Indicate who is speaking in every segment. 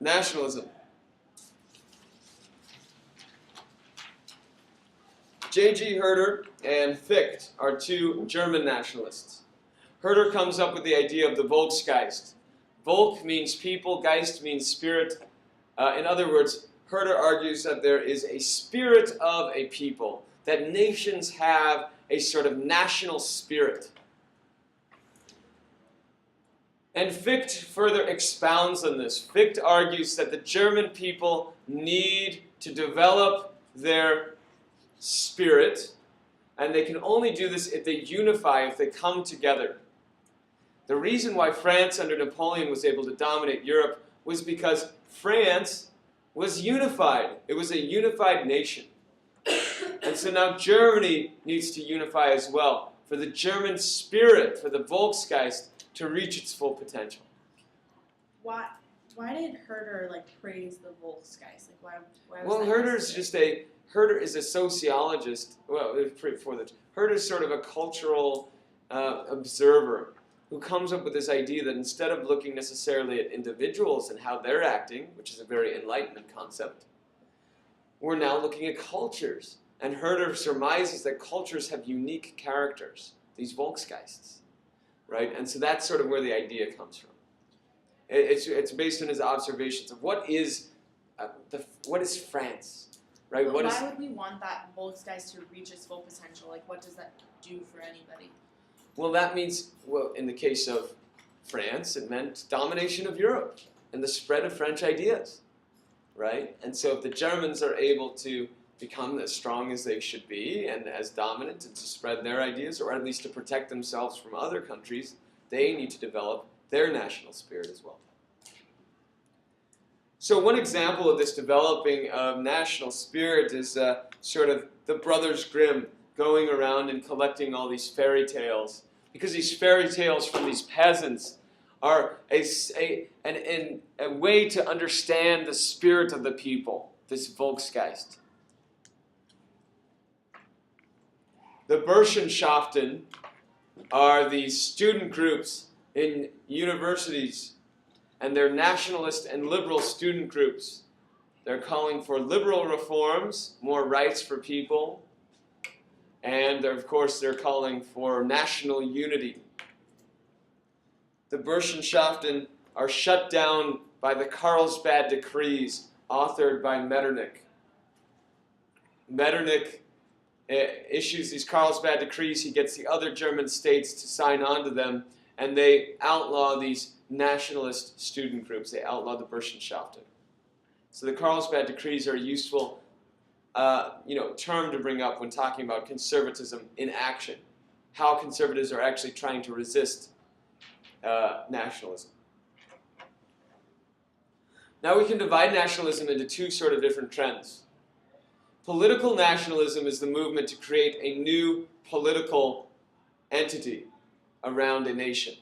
Speaker 1: Nationalism. J.G. Herder and Fichte are two German nationalists. Herder comes up with the idea of the Volksgeist. Volk means people, Geist means spirit. In other words, Herder argues that there is a spirit of a people, that nations have a sort of national spirit. And Fichte further expounds on this. Fichte argues that the German people need to develop their spirit, and they can only do this if they unify, if they come together. The reason why France under Napoleon was able to dominate Europe was because France was unified. It was a unified nation. And so now Germany needs to unify as well, for the German spirit, for the Volksgeist, to reach its full potential.
Speaker 2: Why did Herder praise the Volksgeist? Why
Speaker 1: well, Herder is a sociologist. Well, before that, Herder is sort of a cultural observer who comes up with this idea that instead of looking necessarily at individuals and how they're acting, which is a very Enlightenment concept, we're now looking at cultures. And Herder surmises that cultures have unique characters, these Volksgeists, right? And so that's sort of where the idea comes from. It's based on his observations of what is France, right?
Speaker 2: Well, why would we want that Volksgeist to reach its full potential? What does that do for anybody?
Speaker 1: Well, that means, in the case of France, it meant domination of Europe and the spread of French ideas, right? And so if the Germans are able to become as strong as they should be and as dominant and to spread their ideas, or at least to protect themselves from other countries, they need to develop their national spirit as well. So one example of this developing of national spirit is sort of the Brothers Grimm going around and collecting all these fairy tales, because these fairy tales from these peasants are a way to understand the spirit of the people, this Volksgeist. The Burschenschaften are these student groups in universities, and they're nationalist and liberal student groups. They're calling for liberal reforms, more rights for people, and of course they're calling for national unity. The Burschenschaften are shut down by the Carlsbad Decrees, authored by Metternich. Metternich issues these Carlsbad Decrees. He gets the other German states to sign on to them, and they outlaw these nationalist student groups. They outlaw the Burschenschaften. So the Carlsbad Decrees are a useful term to bring up when talking about conservatism in action. How conservatives are actually trying to resist nationalism. Now we can divide nationalism into two sort of different trends. Political nationalism is the movement to create a new political entity around a nation.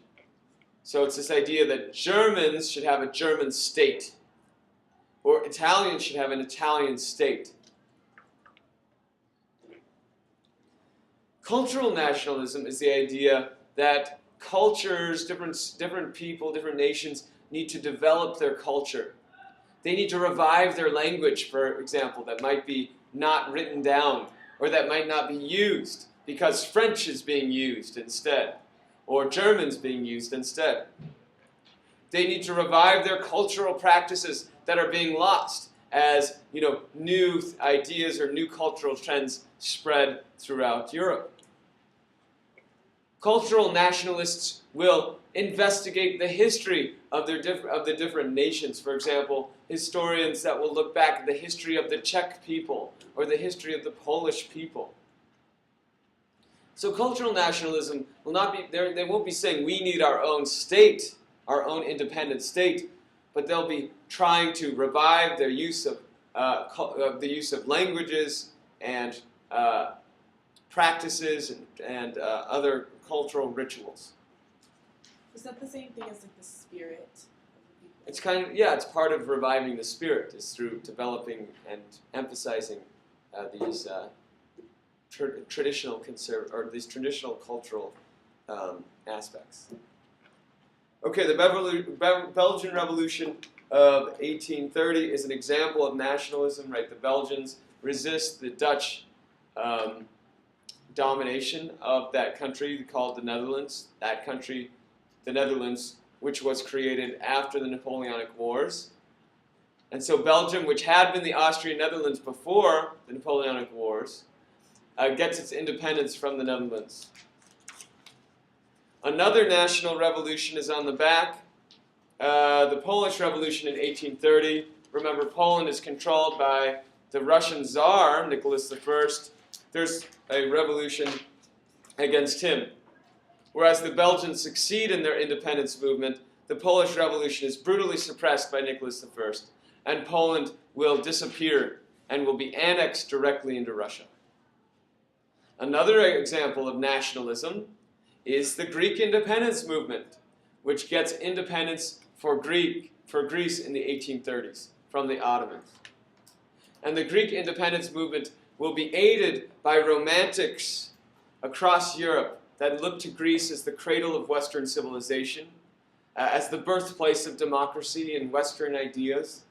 Speaker 1: So it's this idea that Germans should have a German state, or Italians should have an Italian state. Cultural nationalism is the idea that cultures, different people, different nations need to develop their culture. They need to revive their language, for example, that might be not written down, or that might not be used because French is being used instead, or German's being used instead. They need to revive their cultural practices that are being lost as new ideas or new cultural trends spread throughout Europe. Cultural nationalists will investigate the history of the different nations. For example, historians that will look back at the history of the Czech people or the history of the Polish people. So cultural nationalism will not be there. They won't be saying we need our own state, our own independent state, but they'll be trying to revive their use of the use of languages and practices and other cultural rituals.
Speaker 2: Is that the same thing as the spirit?
Speaker 1: It's it's part of reviving the spirit, is through developing and emphasizing these traditional cultural aspects. Okay, the Belgian Revolution of 1830 is an example of nationalism, right? The Belgians resist the Dutch domination of that country called the Netherlands. That country, the Netherlands, which was created after the Napoleonic Wars. And so Belgium, which had been the Austrian Netherlands before the Napoleonic Wars, gets its independence from the Netherlands. Another national revolution is on the back. The Polish Revolution in 1830. Remember, Poland is controlled by the Russian Tsar, Nicholas I. There's a revolution against him. Whereas the Belgians succeed in their independence movement, the Polish Revolution is brutally suppressed by Nicholas I, and Poland will disappear and will be annexed directly into Russia. Another example of nationalism is the Greek independence movement, which gets independence for Greece in the 1830s from the Ottomans. And the Greek independence movement will be aided by romantics across Europe that look to Greece as the cradle of Western civilization, as the birthplace of democracy and Western ideas,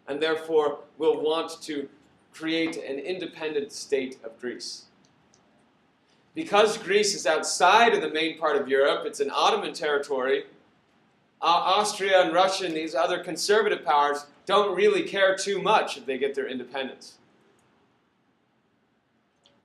Speaker 1: and therefore will want to create an independent state of Greece. Because Greece is outside of the main part of Europe, it's an Ottoman territory, Austria and Russia and these other conservative powers don't really care too much if they get their independence.